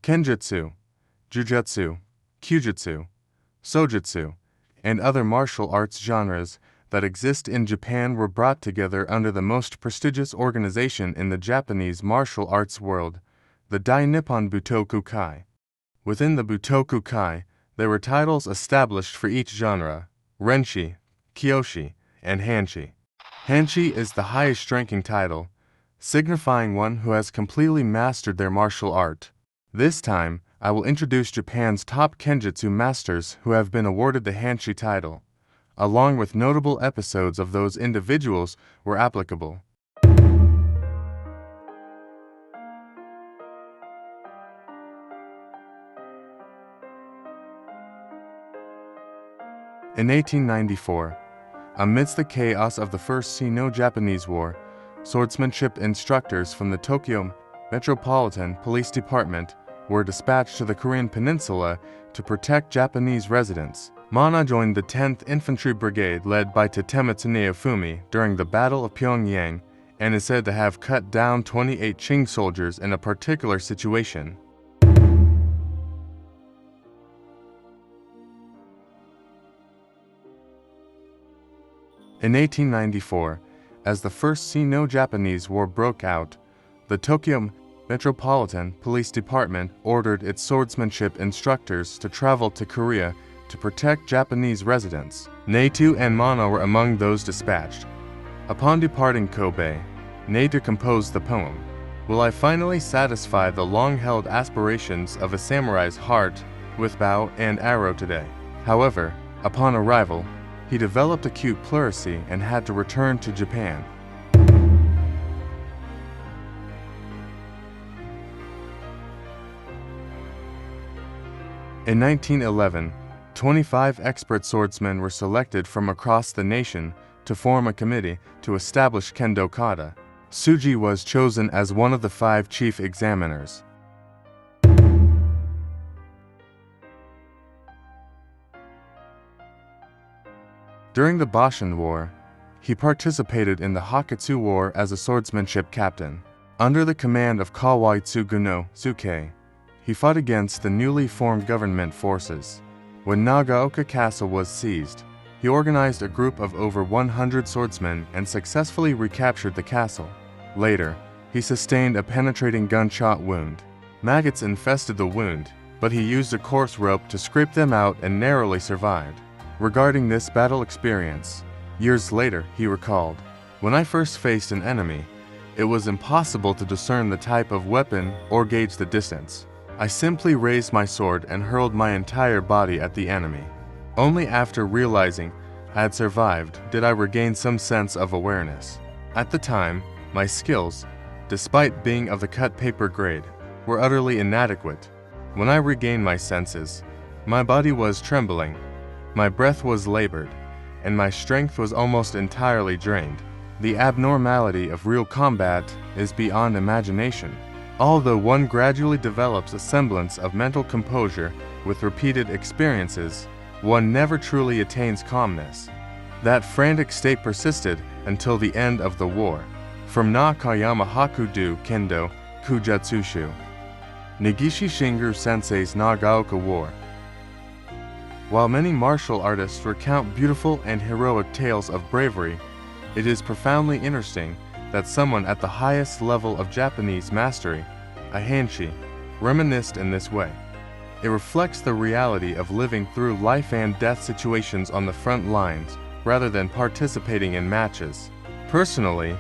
Kenjutsu, Jujutsu, Kyujutsu, Sojutsu, and other martial arts genres that exist in Japan were brought together under the most prestigious organization in the Japanese martial arts world, the Dainippon Butoku Kai. Within the Butoku Kai, there were titles established for each genre: Renshi, Kyoshi, and Hanshi. Hanshi is the highest-ranking title, signifying one who has completely mastered their martial art. This time, I will introduce Japan's top Kenjutsu masters who have been awarded the Hanshi title, along with notable episodes of those individuals were applicable. In 1894, amidst the chaos of the First Sino-Japanese War, swordsmanship instructors from the Tokyo Metropolitan Police Department were dispatched to the Korean peninsula to protect Japanese residents. Mana joined the 10th Infantry Brigade led by Tatemitsu Neofumi during the Battle of Pyongyang and is said to have cut down 28 Qing soldiers in a particular situation. In 1894, as the First Sino-Japanese War broke out, the Tokyo Metropolitan Police Department ordered its swordsmanship instructors to travel to Korea to protect Japanese residents. Neitu and Mana were among those dispatched. Upon departing Kobe, Neitu composed the poem, "Will I finally satisfy the long-held aspirations of a samurai's heart with bow and arrow today?" However, upon arrival, he developed acute pleurisy and had to return to Japan. In 1911, 25 expert swordsmen were selected from across the nation to form a committee to establish Kendo Kata. Tsuji was chosen as one of the 5 chief examiners. During the Boshin War, he participated in the Hakatsu War as a swordsmanship captain. Under the command of Kawai Tsuguno Tsuke, he fought against the newly formed government forces. When Nagaoka Castle was seized, he organized a group of over 100 swordsmen and successfully recaptured the castle. Later, he sustained a penetrating gunshot wound. Maggots infested the wound, but he used a coarse rope to scrape them out and narrowly survived. Regarding this battle experience, years later he recalled, "When I first faced an enemy, it was impossible to discern the type of weapon or gauge the distance. I simply raised my sword and hurled my entire body at the enemy. Only after realizing I had survived did I regain some sense of awareness. At the time, my skills, despite being of the cut paper grade, were utterly inadequate. When I regained my senses, my body was trembling, my breath was labored, and my strength was almost entirely drained. The abnormality of real combat is beyond imagination. Although one gradually develops a semblance of mental composure with repeated experiences, one never truly attains calmness. That frantic state persisted until the end of the war." From Nakayama Hakudo Kendo Kujutsushu. Negishi Shingorou Sensei's Nagaoka War. While many martial artists recount beautiful and heroic tales of bravery, it is profoundly interesting that someone at the highest level of Japanese mastery, a Hanshi, reminisced in this way. It reflects the reality of living through life and death situations on the front lines rather than participating in matches. Personally,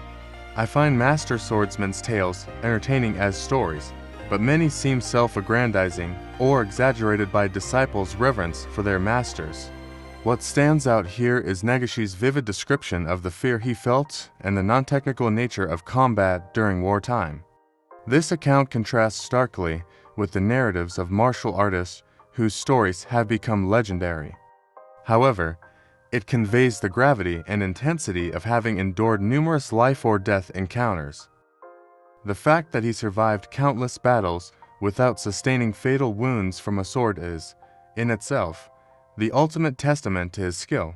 I find master swordsmen's tales entertaining as stories, but many seem self-aggrandizing or exaggerated by disciples' reverence for their masters. What stands out here is Negishi's vivid description of the fear he felt and the non-technical nature of combat during wartime. This account contrasts starkly with the narratives of martial artists whose stories have become legendary. However, it conveys the gravity and intensity of having endured numerous life-or-death encounters. The fact that he survived countless battles without sustaining fatal wounds from a sword is, in itself, the ultimate testament to his skill.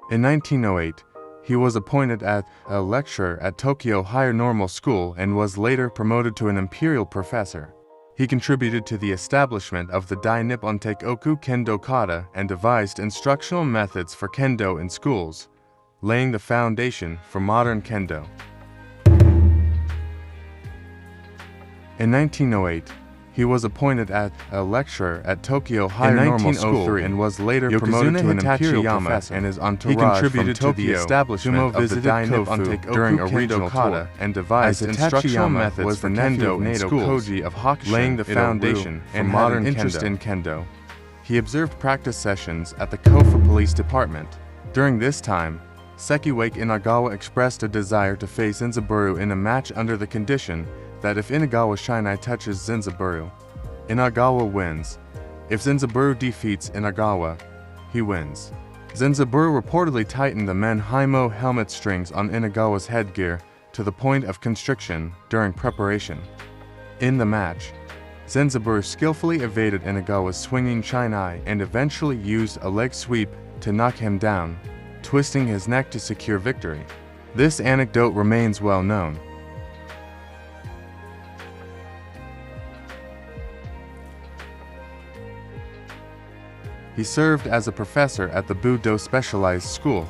In 1908, He was appointed as a lecturer at Tokyo Higher Normal School and was later promoted to an imperial professor. He contributed to the establishment of the Dainippon Teikoku Kendo Kata and devised instructional methods for kendo in schools, laying the foundation for modern kendo. In 1908, he was appointed as a lecturer at Tokyo Higher Normal School and was later promoted to an imperial professor. And his entourage he contributed to the establishment of the Dainippon Teikoku during a regional kata and devised instructional methods for kendo in schools, of Hakushin, laying the foundation and modern interest in kendo. He observed practice sessions at the Kofu Police Department. During this time, Sekiguchi Inagawa expressed a desire to face Zinzaburo in a match under the condition that if Inagawa Shinai touches Zinzaburo, Inagawa wins. If Zinzaburo defeats Inagawa, he wins. Zinzaburo reportedly tightened the Menhimo helmet strings on Inagawa's headgear to the point of constriction during preparation. In the match, Zinzaburo skillfully evaded Inagawa's swinging Shinai and eventually used a leg sweep to knock him down, twisting his neck to secure victory. This anecdote remains well known. He served as a professor at the Budo Specialized School.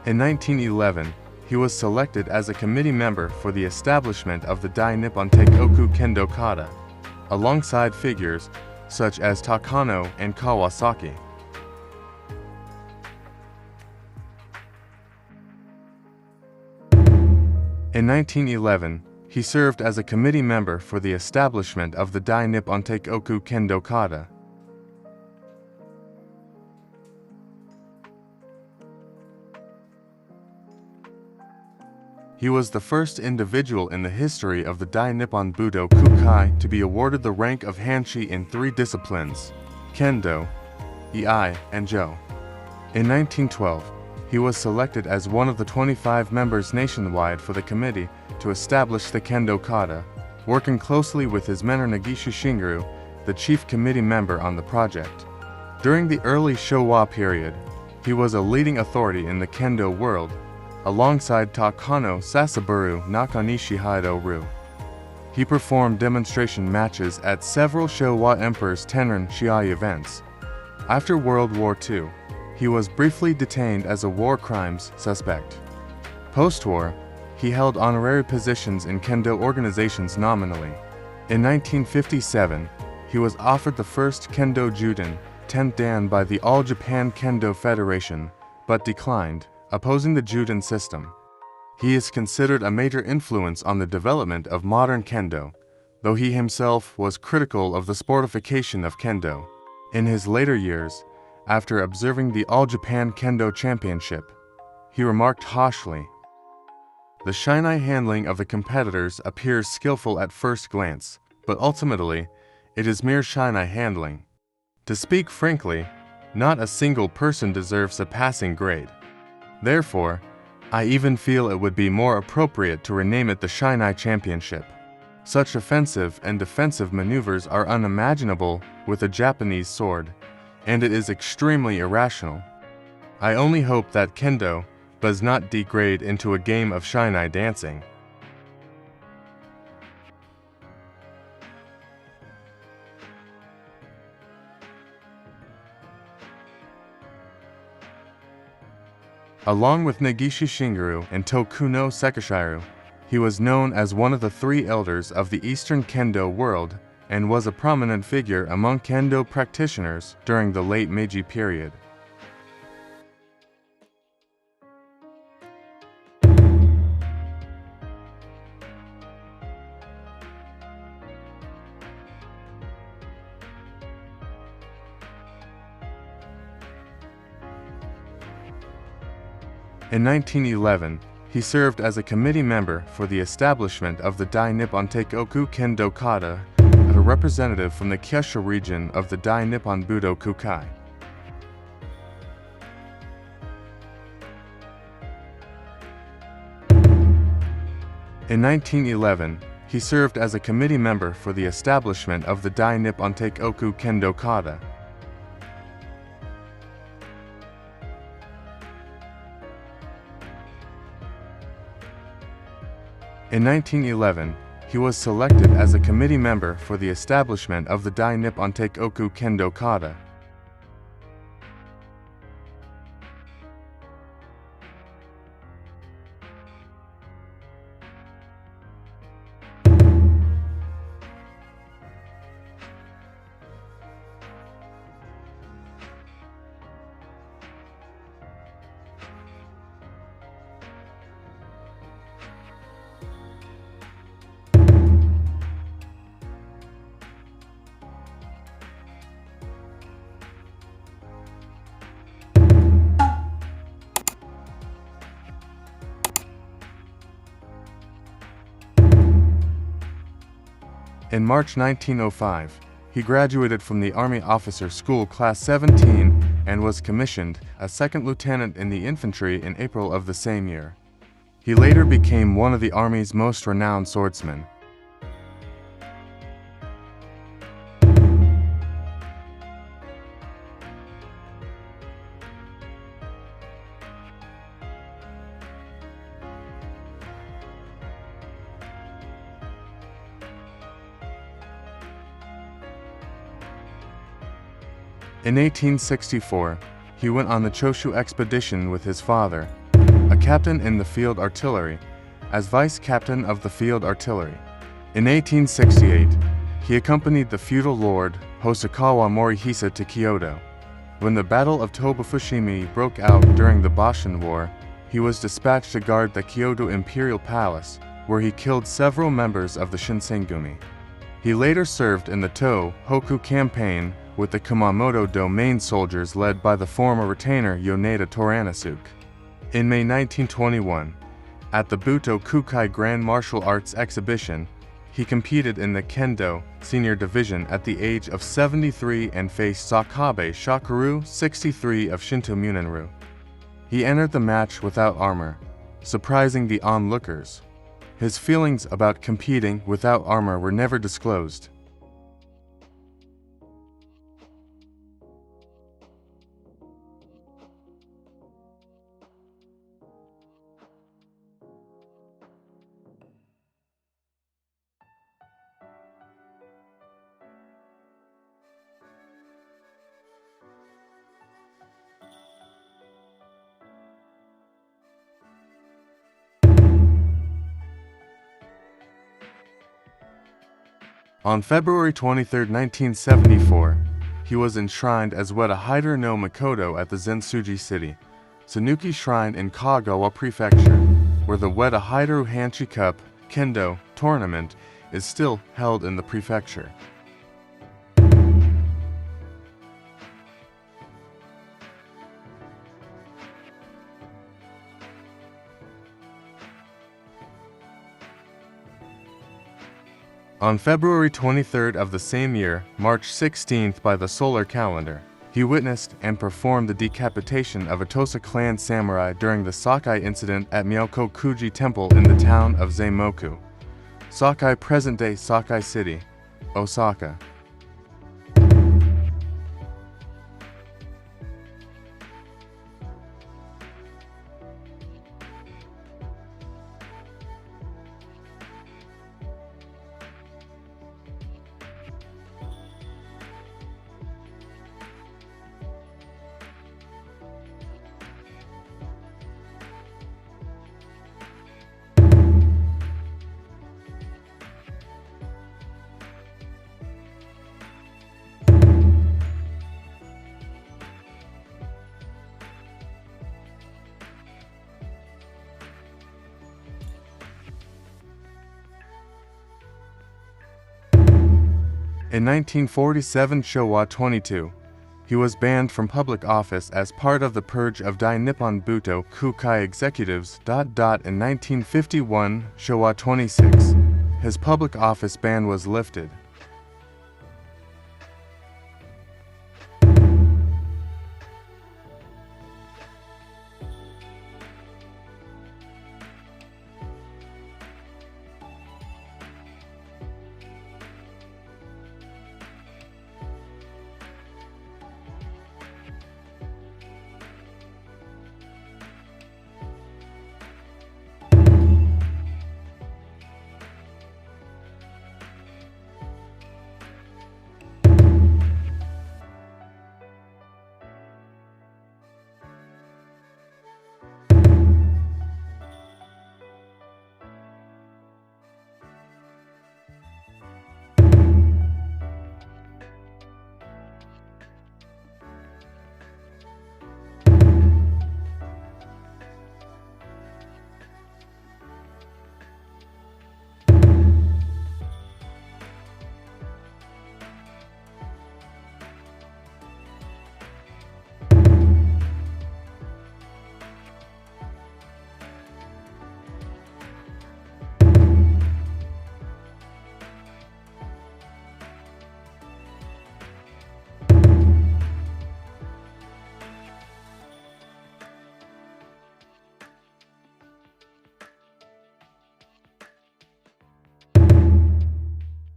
In 1911, he was selected as a committee member for the establishment of the Dainippon Teikoku Kendo Kata, alongside figures such as Takano and Kawasaki. In 1911, he served as a committee member for the establishment of the Dainippon Teikoku Kendo Kata. He was the first individual in the history of the Dainippon Butoku Kai to be awarded the rank of Hanshi in 3 disciplines: Kendo, Iai, and Jo. In 1912, he was selected as one of the 25 members nationwide for the committee to establish the Kendo Kata, working closely with his mentor Negishi Shingorou, the chief committee member on the project. During the early Showa period, he was a leading authority in the Kendo world, alongside Takano Sasaburo Nakanishi Haido-ru. He performed demonstration matches at several Showa Emperor's Tenrin Shiai events. After World War II, he was briefly detained as a war crimes suspect. Post-war, he held honorary positions in Kendo organizations nominally. In 1957, he was offered the first Kendo Juden, 10th Dan by the All Japan Kendo Federation, but declined, opposing the Juden system. He is considered a major influence on the development of modern Kendo, though he himself was critical of the sportification of Kendo. In his later years, after observing the All Japan Kendo Championship, he remarked harshly, "The Shinai handling of the competitors appears skillful at first glance, but ultimately, it is mere Shinai handling. To speak frankly, not a single person deserves a passing grade. Therefore, I even feel it would be more appropriate to rename it the Shinai Championship. Such offensive and defensive maneuvers are unimaginable with a Japanese sword, and it is extremely irrational. I only hope that Kendo does not degrade into a game of Shinai dancing." Along with Negishi Shingorou and Tokuno Sekishiru, he was known as one of the 3 elders of the Eastern Kendo world and was a prominent figure among Kendo practitioners during the late Meiji period. In 1911, he served as a committee member for the establishment of the Dainippon Teikoku Kendo Kata, a representative from the Kyushu region of the Dainippon Butokukai. In 1911, He served as a committee member for the establishment of the Dainippon Butoku Kendo Kata. In 1911, he was selected as a committee member for the establishment of the Dainippon Butoku Kendo Kata. In March 1905, he graduated from the Army Officer School Class 17 and was commissioned as second lieutenant in the infantry in April of the same year. He later became one of the Army's most renowned swordsmen. In 1864, he went on the Choshu expedition with his father, a captain in the field artillery, as vice captain of the field artillery. In 1868, he accompanied the feudal lord Hosokawa Morihisa to Kyoto. When the Battle of Toba-Fushimi broke out during the Boshin War, he was dispatched to guard the Kyoto Imperial Palace, where he killed several members of the Shinsengumi. He later served in the To-Hoku campaign with the Kumamoto Domain soldiers led by the former retainer Yoneda Toranasuke. In May 1921, at the Butoku Kai Grand Martial Arts Exhibition, he competed in the Kendo Senior Division at the age of 73 and faced Sakabe Shakuru, 63 of Shinto Munenru. He entered the match without armor, surprising the onlookers. His feelings about competing without armor were never disclosed. On February 23, 1974, he was enshrined as Weda Haider no Mikoto at the Zensuji City, Sanuki Shrine in Kagawa Prefecture, where the Weda Haider Hanshi Cup Kendo tournament is still held in the prefecture. On February 23rd of the same year, March 16th by the solar calendar, he witnessed and performed the decapitation of a Tosa clan samurai during the Sakai incident at Myokokuji Temple in the town of Zeimoku, Sakai, present-day Sakai City, Osaka. In 1947 Showa 22, he was banned from public office as part of the purge of Dainippon Butoku Kai executives. In 1951 Showa 26, his public office ban was lifted.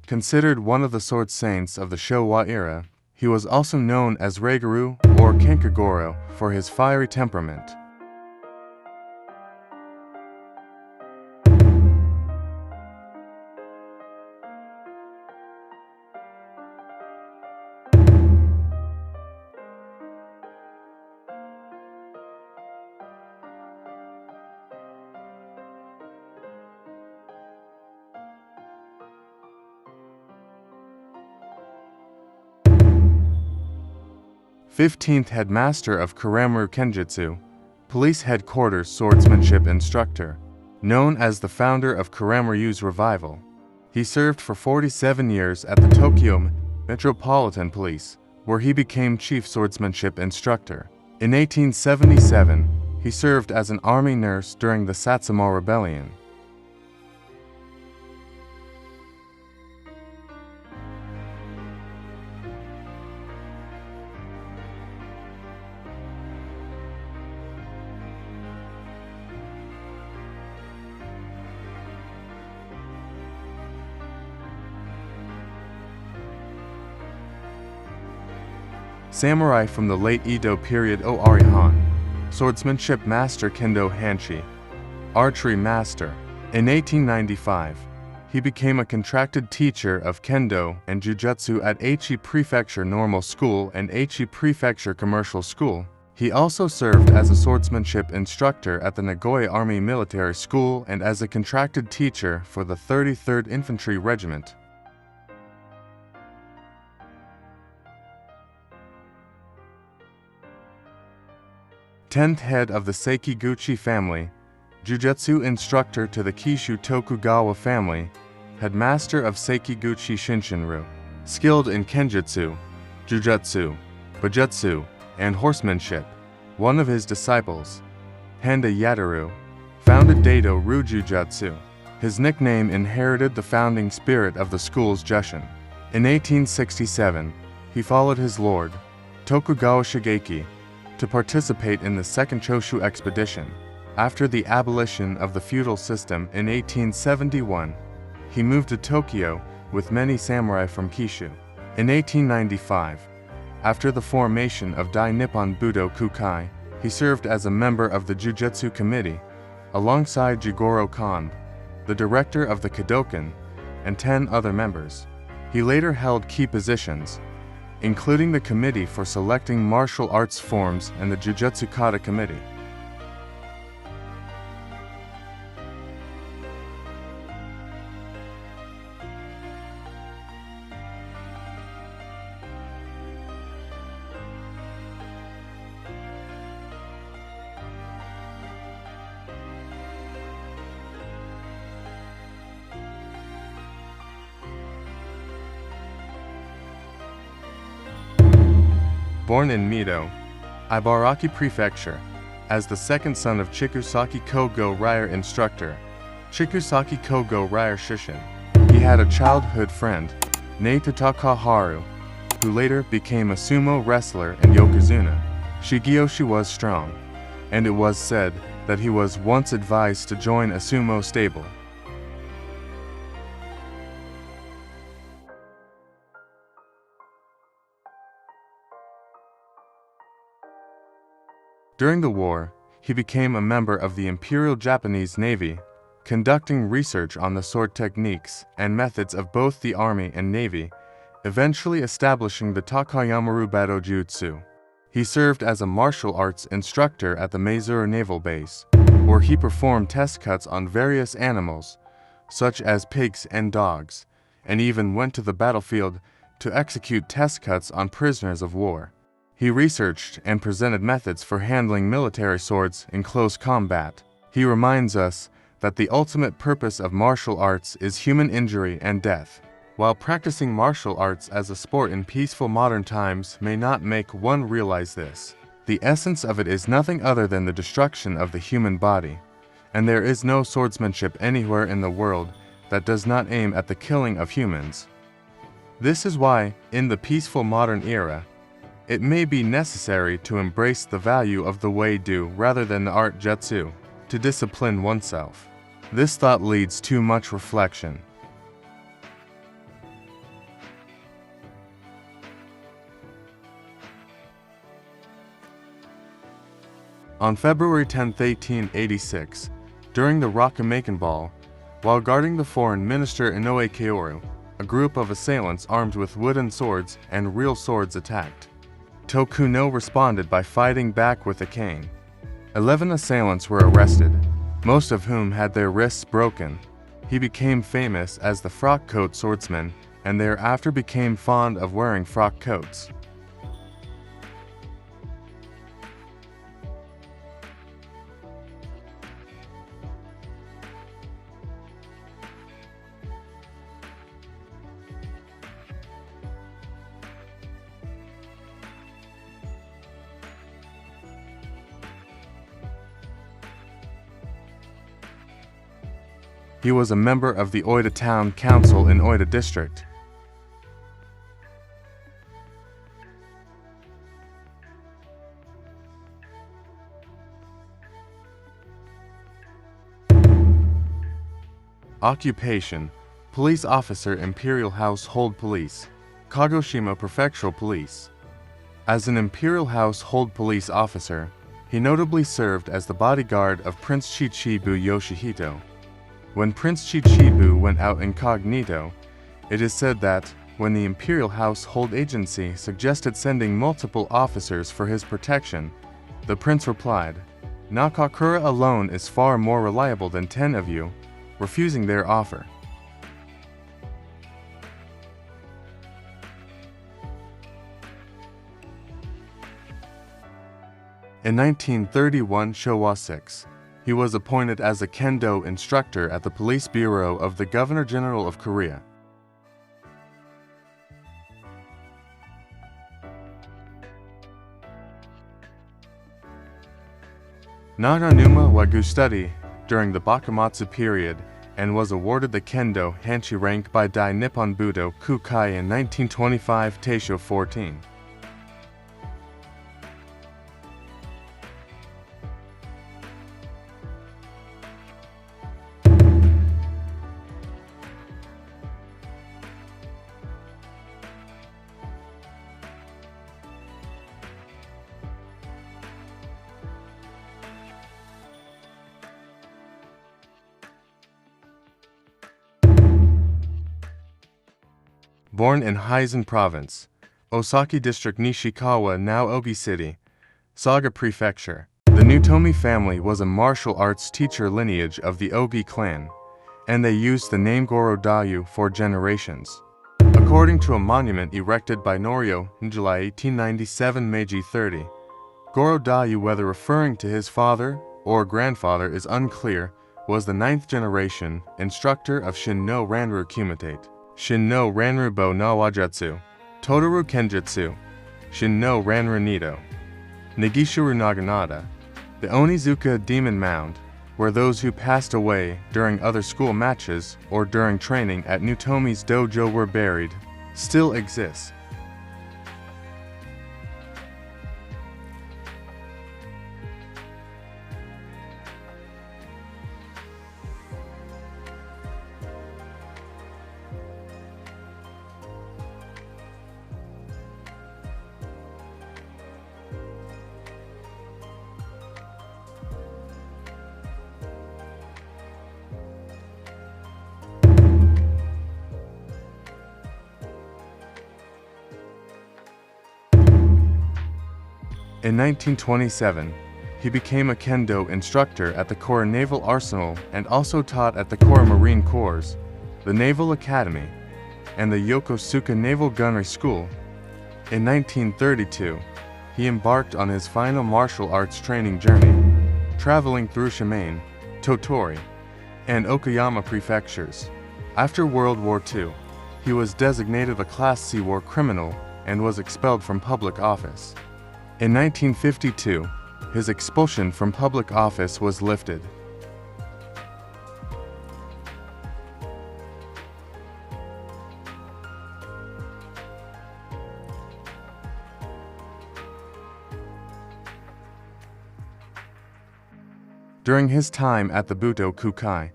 Considered one of the sword saints of the Showa era, he was also known as Reiguru or Kenkagoro for his fiery temperament. Fifteenth Headmaster of Kuramaru Kenjutsu, Police Headquarters Swordsmanship Instructor, known as the founder of Kuramaru's revival. He served for 47 years at the Tokyo Metropolitan Police, where he became Chief Swordsmanship Instructor. In 1877, he served as an army nurse during the Satsuma Rebellion. Samurai from the late Edo period Orihan, Swordsmanship Master Kendo Hanshi, Archery Master. In 1895, he became a contracted teacher of Kendo and Jujutsu at Aichi Prefecture Normal School and Aichi Prefecture Commercial School. He also served as a swordsmanship instructor at the Nagoya Army Military School and as a contracted teacher for the 33rd Infantry Regiment. 10th head of the Sekiguchi family, Jujutsu instructor to the Kishu Tokugawa family, headmaster of Sekiguchi Shinshinryu, skilled in Kenjutsu, Jujutsu, Bujutsu, and horsemanship. One of his disciples, Handa Yadaru, founded Daido Rujujutsu. His nickname inherited the founding spirit of the school's Jushin. In 1867, he followed his lord, Tokugawa Shigeki, to participate in the Second Choshu expedition. After the abolition of the feudal system in 1871, he moved to Tokyo with many samurai from Kishu. In 1895, after the formation of Dainippon Butokukai, he served as a member of the Jujutsu Committee, alongside Jigoro Kan, the director of the Kodokan, and 10 other members. He later held key positions, including the Committee for Selecting Martial Arts Forms and the Jujutsu Kata Committee. Born in Mido, Ibaraki Prefecture, as the second son of Chikusaki Kogo Ryer instructor, Chikusaki Kogo Ryer Shishin, he had a childhood friend, Neita Takaharu, who later became a sumo wrestler in Yokozuna. Shigeyoshi was strong, and it was said that he was once advised to join a sumo stable. During the war, he became a member of the Imperial Japanese Navy, conducting research on the sword techniques and methods of both the Army and Navy, eventually establishing the Takayamaru Batto Jutsu. He served as a martial arts instructor at the Maizuru Naval Base, where he performed test cuts on various animals, such as pigs and dogs, and even went to the battlefield to execute test cuts on prisoners of war. He researched and presented methods for handling military swords in close combat. He reminds us that the ultimate purpose of martial arts is human injury and death. While practicing martial arts as a sport in peaceful modern times may not make one realize this, the essence of it is nothing other than the destruction of the human body, and there is no swordsmanship anywhere in the world that does not aim at the killing of humans. This is why, in the peaceful modern era, it may be necessary to embrace the value of the Wei-Do rather than the art jutsu, to discipline oneself. This thought leads to much reflection. On February 10, 1886, during the Rakumaken Ball, while guarding the foreign minister Inoue Kaoru, a group of assailants armed with wooden swords and real swords attacked. Tokuno responded by fighting back with a cane. 11 assailants were arrested, most of whom had their wrists broken. He became famous as the frock coat swordsman and thereafter became fond of wearing frock coats. He was a member of the Oita Town Council in Oita District. Occupation: Police Officer, Imperial Household Police, Kagoshima Prefectural Police. As an Imperial Household Police officer, he notably served as the bodyguard of Prince Chichibu Yoshihito. When Prince Chichibu went out incognito, it is said that, when the Imperial Household Agency suggested sending multiple officers for his protection, the prince replied, "Nakakura alone is far more reliable than 10 of you," refusing their offer. In 1931 Showa 6, he was appointed as a Kendo instructor at the Police Bureau of the Governor-General of Korea. Naganuma Wagyu studied during the Bakumatsu period and was awarded the Kendo Hanshi rank by Dainippon Butokukai in 1925 Taisho 14. Born in Hizen Province, Osaki District, Nishikawa, now Ogi City, Saga Prefecture. The Nutomi family was a martial arts teacher lineage of the Ogi clan, and they used the name Gorodayu for generations. According to a monument erected by Norio in July 1897 Meiji 30, Gorodayu, whether referring to his father or grandfather is unclear, was the 9th generation instructor of Shin-no Ranru Kumitate. Shin-no Ranrubo Nawajutsu, Totoru Kenjutsu, Shin-no Ranru Nido. Negishuru Naginata, the Onizuka Demon Mound, where those who passed away during other school matches or during training at Nutomi's dojo were buried, still exists. In 1927, he became a Kendo instructor at the Corps Naval Arsenal and also taught at the Corps Marine Corps, the Naval Academy, and the Yokosuka Naval Gunnery School. In 1932, he embarked on his final martial arts training journey, traveling through Shimane, Tottori, and Okayama prefectures. After World War II, he was designated a Class C war criminal and was expelled from public office. In 1952, his expulsion from public office was lifted. During his time at the Butoku Kai,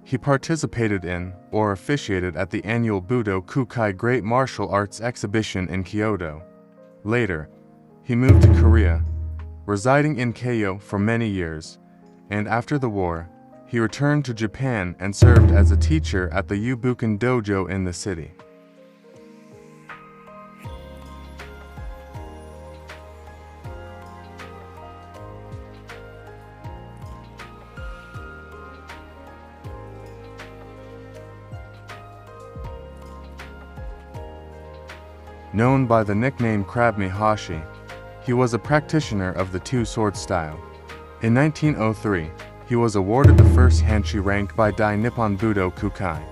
he participated in or officiated at the annual Butoku Kai Great Martial Arts Exhibition in Kyoto. Later, he moved to Korea, residing in Keio for many years, and after the war, he returned to Japan and served as a teacher at the Ubuken Dojo in the city. Known by the nickname Krabmi Hashi, he was a practitioner of the two-sword style. In 1903, he was awarded the first Hanshi rank by Dainippon Butokukai.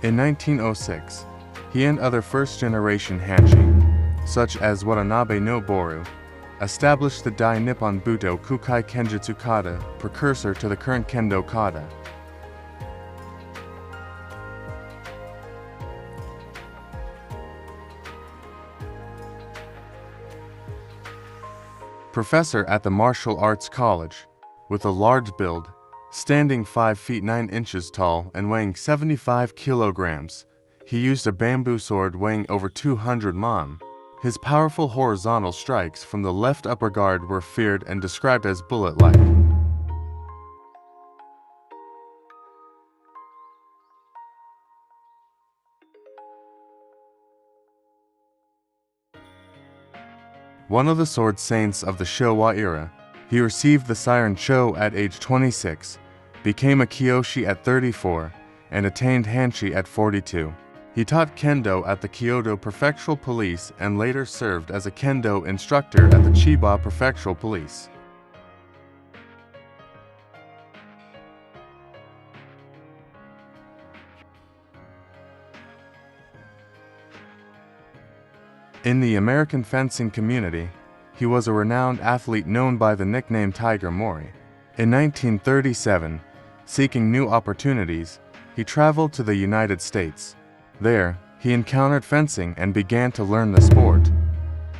In 1906, he and other first-generation Hanshi, such as Watanabe Nobori, established the Dainippon Butokukai Kenjutsu Kata, precursor to the current Kendo Kata. Professor at the Martial Arts College, with a large build, standing 5 feet 9 inches tall and weighing 75 kilograms, he used a bamboo sword weighing over 200 mon. His powerful horizontal strikes from the left upper guard were feared and described as bullet-like. One of the sword saints of the Showa era, he received the Siren Sho at age 26, became a Kyoshi at 34, and attained Hanshi at 42. He taught Kendo at the Kyoto Prefectural Police and later served as a Kendo instructor at the Chiba Prefectural Police. In the American fencing community, he was a renowned athlete known by the nickname Tiger Mori. In 1937, seeking new opportunities, he traveled to the United States. There, he encountered fencing and began to learn the sport.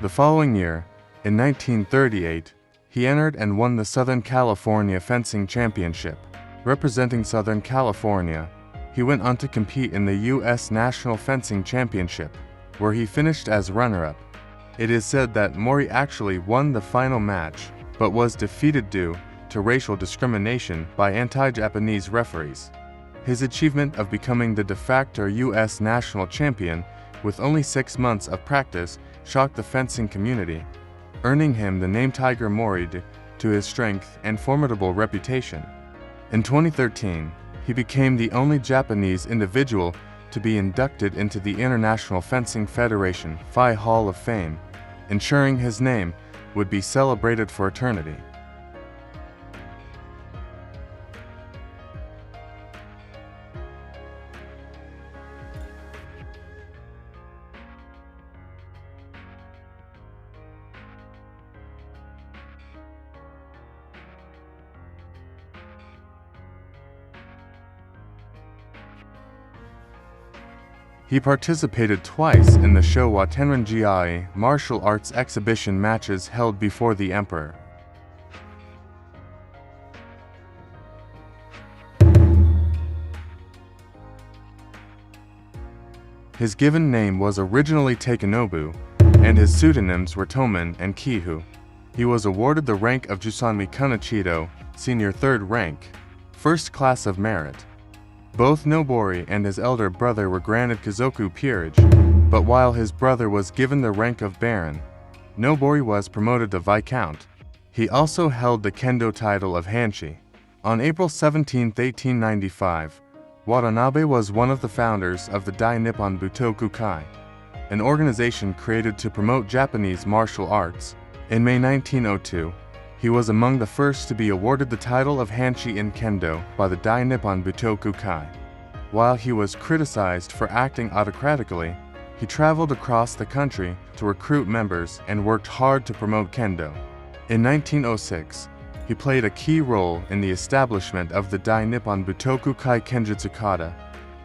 The following year, in 1938, he entered and won the Southern California Fencing Championship. Representing Southern California, he went on to compete in the U.S. National Fencing Championship, where he finished as runner-up. It is said that Mori actually won the final match, but was defeated due to racial discrimination by anti-Japanese referees. His achievement of becoming the de facto U.S. national champion with only 6 months of practice shocked the fencing community, earning him the name Tiger Mori due to his strength and formidable reputation. In 2013, he became the only Japanese individual to be inducted into the International Fencing Federation FI Hall of Fame, ensuring his name would be celebrated for eternity. He participated twice in the Showa Tenrin-ji martial arts exhibition matches held before the emperor. His given name was originally Takanobu, and his pseudonyms were Tomen and Kihu. He was awarded the rank of Jusanmi Kunichido, senior 3rd rank, first class of merit. Both Nobori and his elder brother were granted Kazoku peerage, but while his brother was given the rank of Baron, Nobori was promoted to Viscount. He also held the Kendo title of Hanshi. On April 17, 1895, Watanabe was one of the founders of the Dainippon Butokukai, an organization created to promote Japanese martial arts. In May 1902, he was among the first to be awarded the title of Hanshi in Kendo by the Dainippon Butokukai. While he was criticized for acting autocratically, he traveled across the country to recruit members and worked hard to promote Kendo. In 1906, he played a key role in the establishment of the Dainippon Butokukai Kenjutsu Kata,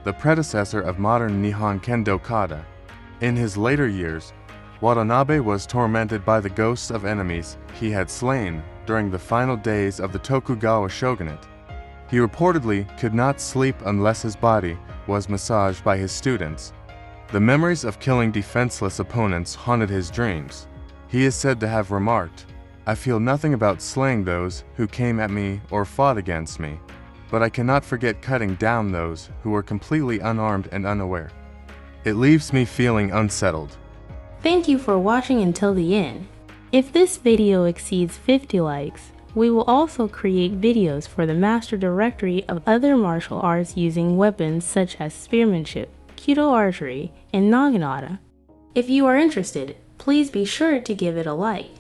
the predecessor of modern Nihon Kendo Kata. In his later years, Watanabe was tormented by the ghosts of enemies he had slain during the final days of the Tokugawa shogunate. He reportedly could not sleep unless his body was massaged by his students. The memories of killing defenseless opponents haunted his dreams. He is said to have remarked, I feel nothing about slaying those who came at me or fought against me, but I cannot forget cutting down those who were completely unarmed and unaware. It leaves me feeling unsettled. Thank you for watching until the end. If this video exceeds 50 likes, we will also create videos for the master directory of other martial arts using weapons such as spearmanship, Kyudo archery, and naginata. If you are interested, please be sure to give it a like.